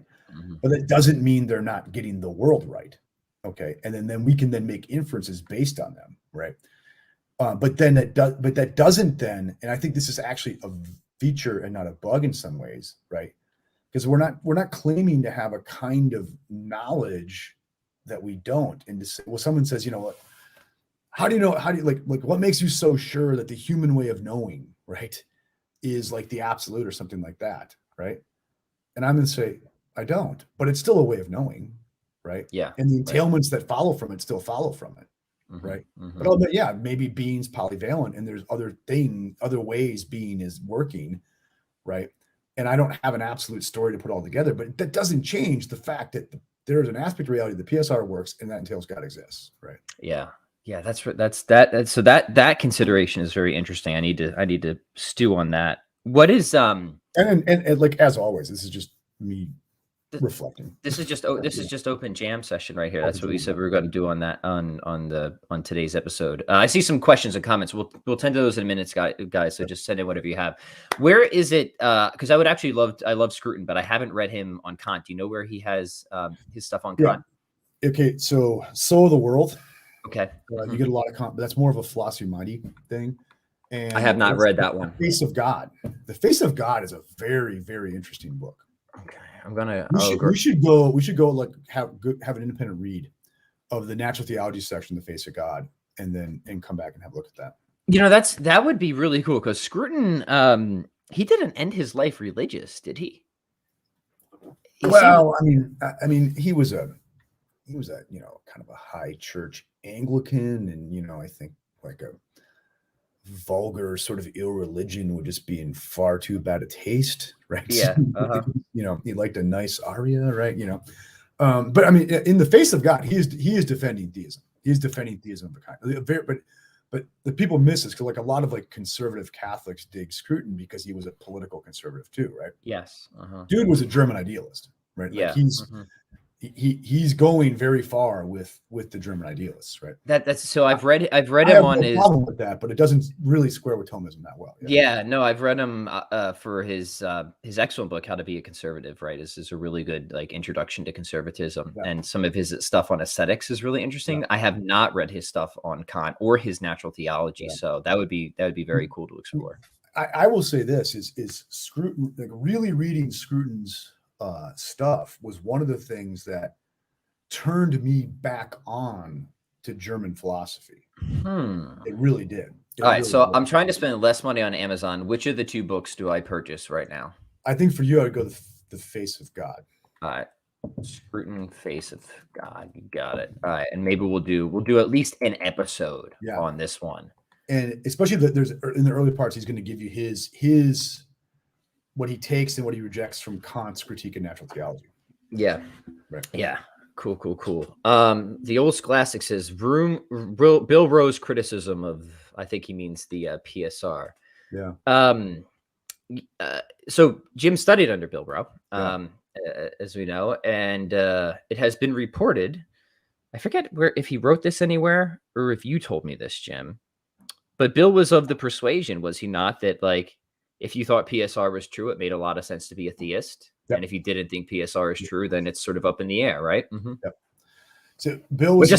But that doesn't mean they're not getting the world right, okay? And then we can then make inferences based on them, right? But that doesn't then, and I think this is actually a feature and not a bug in some ways, right? Because we're not claiming to have a kind of knowledge that we don't. And to say, well, someone says, you know what? How do you like what makes you so sure that the human way of knowing, right, is like the absolute or something like that, right? And I'm going to say, I don't, but it's still a way of knowing, right? Yeah. And the entailments that follow from it still follow from it, right? But I'll admit, yeah, maybe being's polyvalent, and there's other ways being is working, right? And I don't have an absolute story to put all together, but that doesn't change the fact that there's an aspect of reality, the PSR works, and that entails God exists, right? Yeah. So that consideration is very interesting. I need to stew on that. What is and like as always, this is just me reflecting. This is just open jam session right here. That's what we said we were going to do on that on today's episode. I see some questions and comments. We'll tend to those in minutes, guys. So just send in whatever you have. Where is it? Because I would actually I love Scruton, but I haven't read him on Kant. Do you know where he has his stuff on Kant? Okay, so Soul of the World. Okay, you get a lot of Kant, but that's more of a philosophy mindy thing. And I have not read that one. The Face of God. The Face of God is a very, very interesting book. Okay, I'm gonna. We should go like have an independent read of the natural theology section, The Face of God, and come back and have a look at that. You know, that would be really cool because Scruton, he didn't end his life religious, did he? Well, I mean, he was a you know kind of a high church Anglican, and you know I think like vulgar sort of irreligion would just be in far too bad a taste, right? Yeah. He liked a nice aria, right? But I mean, in the face of God, he is defending theism. He is defending theism of the kind. But the people miss this because like a lot of like conservative Catholics dig Scruton because he was a political conservative too, right? Yes. Dude was a German idealist, right? Yeah. Like he's going very far with the German idealists, right? That's so I've read I him have on no his problem with that, but it doesn't really square with Thomism that well. Yeah, no, I've read him for his excellent book, How to Be a Conservative, right? This is a really good like introduction to conservatism, and some of his stuff on aesthetics is really interesting. I have not read his stuff on Kant or his natural theology, so that would be very cool to explore. I will say this is Scruton, like really reading Scruton's stuff was one of the things that turned me back on to German philosophy. It really did. All right, so I'm trying to spend less money on Amazon. Which of the two books do I purchase right now? I think for you, I would go the Face of God. All right, Scruton, Face of God. You got it. All right, and maybe we'll do at least an episode on this one. And especially that there's in the early parts, he's going to give you his what he takes and what he rejects from Kant's critique of natural theology. Yeah. Right. Yeah. Cool. The old scholastic says Bill Rowe's criticism of, I think he means the PSR. Yeah. So Jim studied under Bill Rowe, as we know, and it has been reported. I forget if he wrote this anywhere or if you told me this, Jim, but Bill was of the persuasion, was he not, that like if you thought PSR was true, it made a lot of sense to be a theist. Yep. And if you didn't think PSR is true, then it's sort of up in the air, right? Yep. So Bill was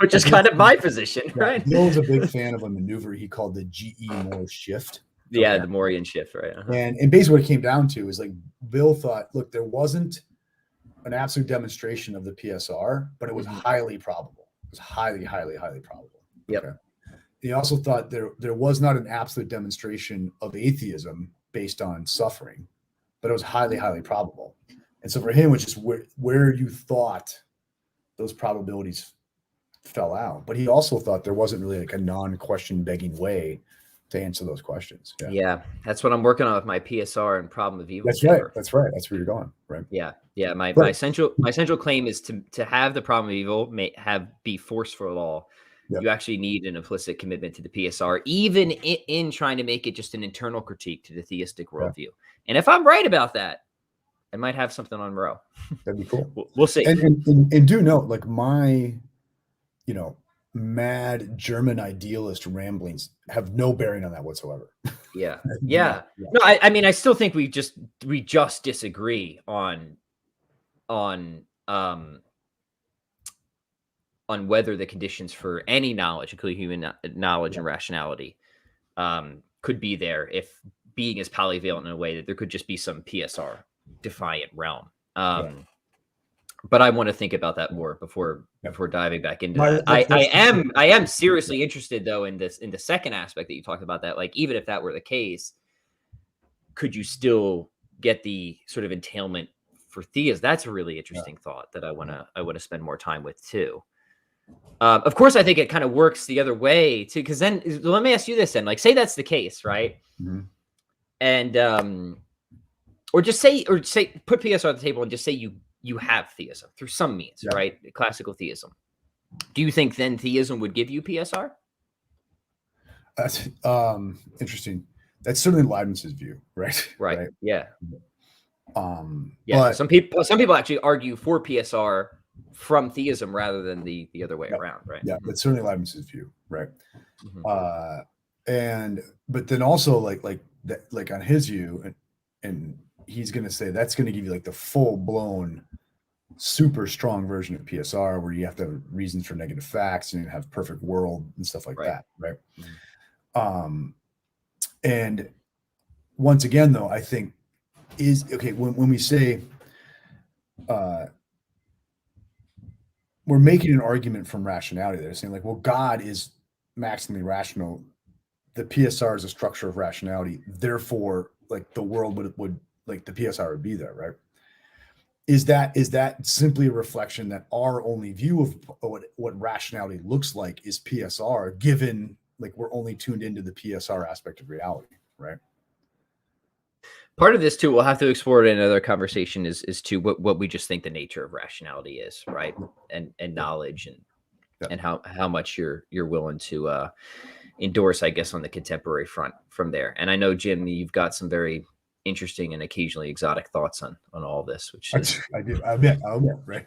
which is kind of my position, right? Bill was a big fan of a maneuver he called the GE Moore shift. Yeah, the Moorian shift, right? And basically what it came down to is like Bill thought, look, there wasn't an absolute demonstration of the PSR, but it was highly probable. It was highly probable. Yep. Okay? He also thought there was not an absolute demonstration of atheism based on suffering, but it was highly probable. And so for him, which is where you thought those probabilities fell out. But he also thought there wasn't really like a non-question begging way to answer those questions. Yeah, that's what I'm working on with my PSR and problem of evil. That's right. That's right. That's where you're going, right? Yeah. My central claim is to have the problem of evil be force for law. Yep. You actually need an implicit commitment to the PSR, even in trying to make it just an internal critique to the theistic worldview. Yeah. And if I'm right about that, I might have something on Rowe. That'd be cool. We'll see. And do note, like my, mad German idealist ramblings have no bearing on that whetsoever. Yeah. No, I mean, I still think we just disagree on whether the conditions for any knowledge, including human knowledge and rationality, could be there if being is polyvalent in a way that there could just be some PSR defiant realm. But I want to think about that more before diving back into that. I am seriously interested though in the second aspect that you talked about, that like even if that were the case, could you still get the sort of entailment for theism? That's a really interesting thought that I want to spend more time with too. Of course, I think it kind of works the other way too, because then let me ask you this then, like say that's the case, right? Mm-hmm. And or say put PSR on the table and just say you have theism through some means, right? Classical theism. Do you think then theism would give you PSR? That's interesting. That's certainly Leibniz's view, right? Right. Yeah. But some people actually argue for PSR from theism rather than the other way around, right? Yeah, that's certainly Leibniz's view, right? Mm-hmm. But then also like on his view, and he's going to say that's going to give you like the full blown, super strong version of PSR where you have to have reasons for negative facts and you have perfect world and stuff like that, right? Mm-hmm. And once again, though, I think when we say we're making an argument from rationality, they're saying like, well, God is maximally rational. The PSR is a structure of rationality. Therefore, like the world would like the PSR would be there, right? Is that simply a reflection that our only view of what rationality looks like is PSR, given like we're only tuned into the PSR aspect of reality, right? Part of this too, we'll have to explore it in another conversation, is to what we just think the nature of rationality is, right? And knowledge, and how much you're willing to endorse, I guess, on the contemporary front from there. And I know, Jim, you've got some very interesting and occasionally exotic thoughts on all this, which is I do. I'll bet, right?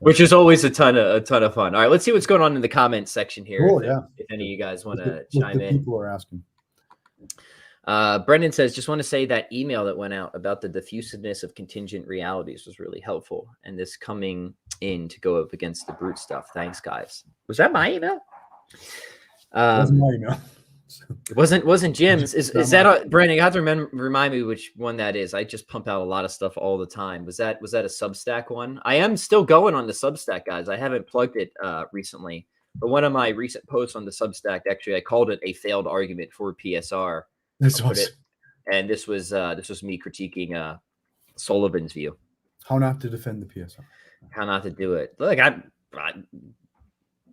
Which is always a ton of fun. All right, let's see what's going on in the comments section here. Cool, If any of you guys want to what chime the in. people are asking. Brendan says, just want to say that email that went out about the diffusiveness of contingent realities was really helpful, and this coming in to go up against the brute stuff. Thanks, guys. Was that my email? Wasn't my email. It wasn't Jim's. Is that Brandon? You have to remind me which one that is. I just pump out a lot of stuff all the time. Was that a Substack one? I am still going on the Substack, guys. I haven't plugged it recently, but one of my recent posts on the Substack, actually, I called it a failed argument for PSR. That's awesome. And this was me critiquing Sullivan's view. How not to defend the PSR. How not to do it. Look,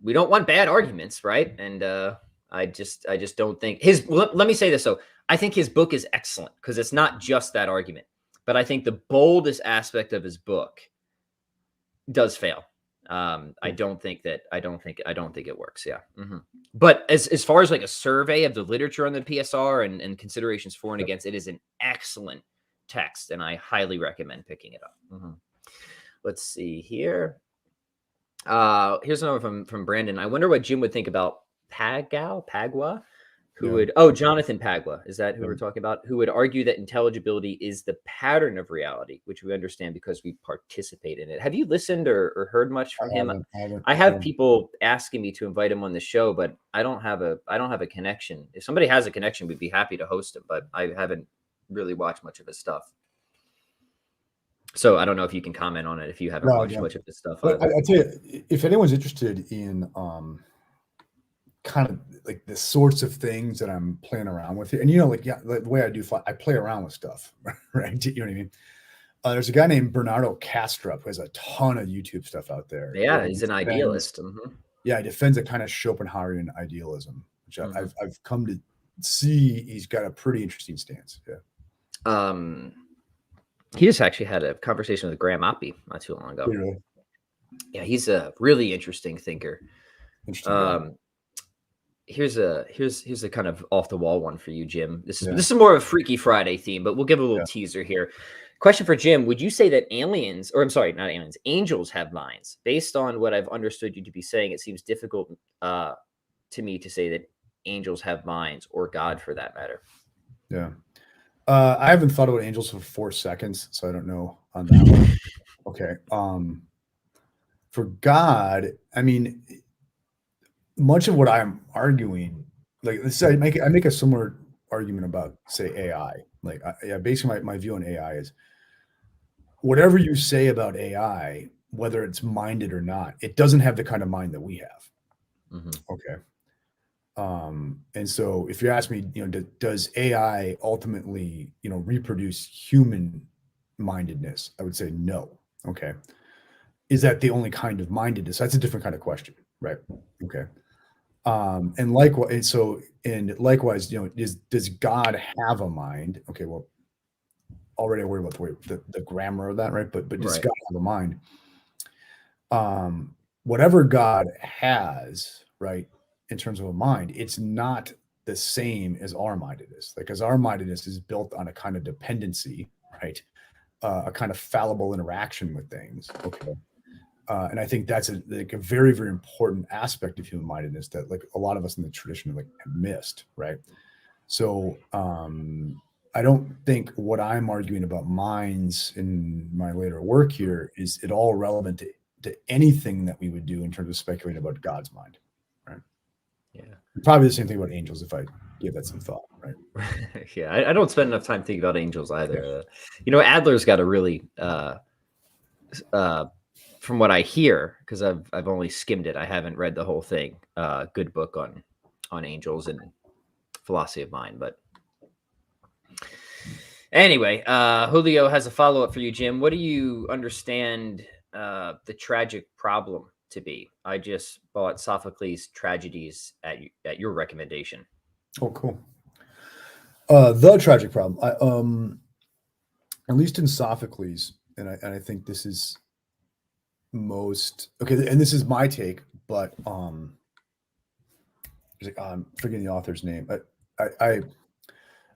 we don't want bad arguments, right? And I just don't think let me say this. So I think his book is excellent because it's not just that argument, but I think the boldest aspect of his book does fail. I don't think it works. Yeah. Mm-hmm. But as far as like a survey of the literature on the PSR and considerations for and against, it is an excellent text, and I highly recommend picking it up. Mm-hmm. Let's see here. Here's another from Brandon. I wonder what Jim would think about Pagwa, who would Jonathan Pagwa, is that who we're talking about? Who would argue that intelligibility is the pattern of reality, which we understand because we participate in it. Have you listened or heard much from him? I have people asking me to invite him on the show, but I don't have a connection. If somebody has a connection, we'd be happy to host him, but I haven't really watched much of his stuff. So I don't know if you can comment on it if you haven't watched much of his stuff. I tell you, if anyone's interested in kind of like the sorts of things that I'm playing around with, and the way I do fly, I play around with stuff, right? You know what I mean? There's a guy named Bernardo Kastrup who has a ton of YouTube stuff out there. Yeah, he's an idealist. Mm-hmm. Yeah, he defends a kind of Schopenhauerian idealism, which I've come to see. He's got a pretty interesting stance. Yeah. He just actually had a conversation with Graham Oppie not too long ago. Really? Yeah, he's a really interesting thinker. Interesting. Here's a kind of off the wall one for you, Jim. This is more of a Freaky Friday theme, but we'll give a little teaser here. Question for Jim: would you say that angels have minds? Based on what I've understood you to be saying, it seems difficult to me to say that angels have minds, or God for that matter. Yeah. I haven't thought about angels for 4 seconds, so I don't know on that one. Okay. For God, I mean, much of what I'm arguing, like let's say I make a similar argument about, say, AI. Like, basically my view on AI is whatever you say about AI, whether it's minded or not, it doesn't have the kind of mind that we have. Mm-hmm. Okay. And so if you ask me, does AI ultimately, reproduce human mindedness? I would say no. Okay. Is that the only kind of mindedness? That's a different kind of question, right? Okay. And likewise, does God have a mind? Okay. Well, already I worry about the grammar of that, right? But does God have a mind? Whatever God has, right, in terms of a mind, it's not the same as our mindedness. Like, as our mindedness is built on a kind of dependency, right? A kind of fallible interaction with things. Okay. And I think that's a very, very important aspect of human mindedness that like a lot of us in the tradition have missed, right? So I don't think what I'm arguing about minds in my later work here is at all relevant to anything that we would do in terms of speculating about God's mind, right? Yeah. Probably the same thing about angels if I give that some thought, right? Yeah, I don't spend enough time thinking about angels either. Adler's got a really, from what I hear, because I've only skimmed it, I haven't read the whole thing. Good book on angels and philosophy of mind. But anyway, Julio has a follow-up for you, Jim. What do you understand the tragic problem to be. I just bought Sophocles' Tragedies at your recommendation. Oh, cool. The tragic problem. At least in Sophocles, and I think this is most okay, and this is my take, but I'm forgetting the author's name, but I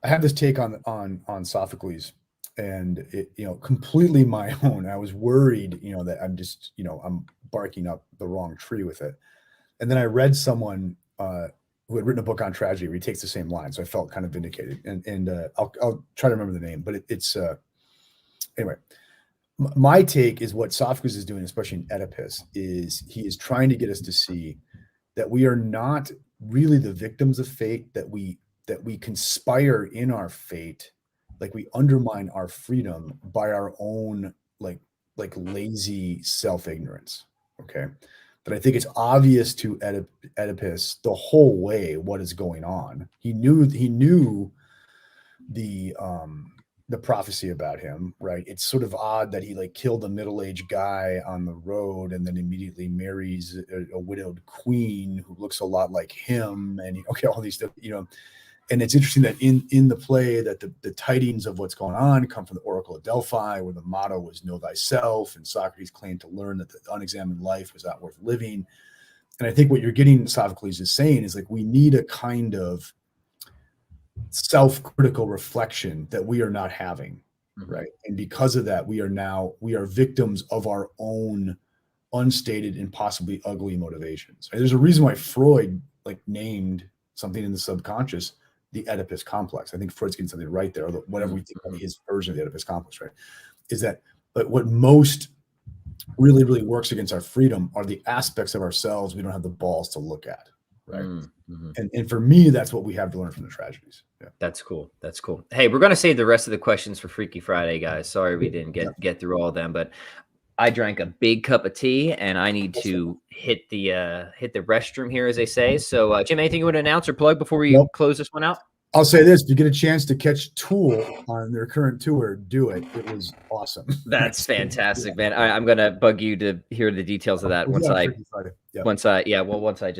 have this take on Sophocles, and it, completely my own. I was worried, that I'm just, I'm barking up the wrong tree with it. And then I read someone who had written a book on tragedy where he takes the same line, so I felt kind of vindicated. And I'll try to remember the name, but it's anyway. My take is what Sophocles is doing, especially in Oedipus, is he is trying to get us to see that we are not really the victims of fate, that we conspire in our fate, like we undermine our freedom by our own like lazy self-ignorance. Okay. But I think it's obvious to Oedipus the whole way what is going on. He knew the prophecy about him, right? It's sort of odd that he killed a middle-aged guy on the road and then immediately marries a widowed queen who looks a lot like him, and all these stuff, And it's interesting that in the play that the tidings of what's going on come from the Oracle of Delphi, where the motto was "Know thyself," and Socrates claimed to learn that the unexamined life was not worth living. And I think what you're getting Sophocles is saying is we need a kind of self-critical reflection that we are not having, right? And because of that, we are victims of our own unstated and possibly ugly motivations. There's a reason why Freud named something in the subconscious the Oedipus complex. I think Freud's getting something right there, although whatever we think of his version of the Oedipus complex, right? Is that, but what most really, really works against our freedom are the aspects of ourselves we don't have the balls to look at, right? And for me, that's what we have to learn from the tragedies. Yeah. That's cool. That's cool. Hey, we're going to save the rest of the questions for Freaky Friday, guys. Sorry we didn't get through all of them, but I drank a big cup of tea and I need to hit the restroom here, as they say. So Jim, anything you want to announce or plug before we close this one out? I'll say this: if you get a chance to catch Tool on their current tour, do it. It was awesome. That's fantastic, man. I'm gonna bug you to hear the details of that once I just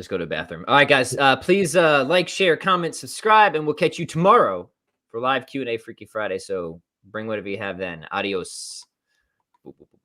go to the bathroom. All right, guys, please like, share, comment, subscribe, and we'll catch you tomorrow for live Q&A Freaky Friday. So bring whatever you have then. Adios. Boop, boop, boop.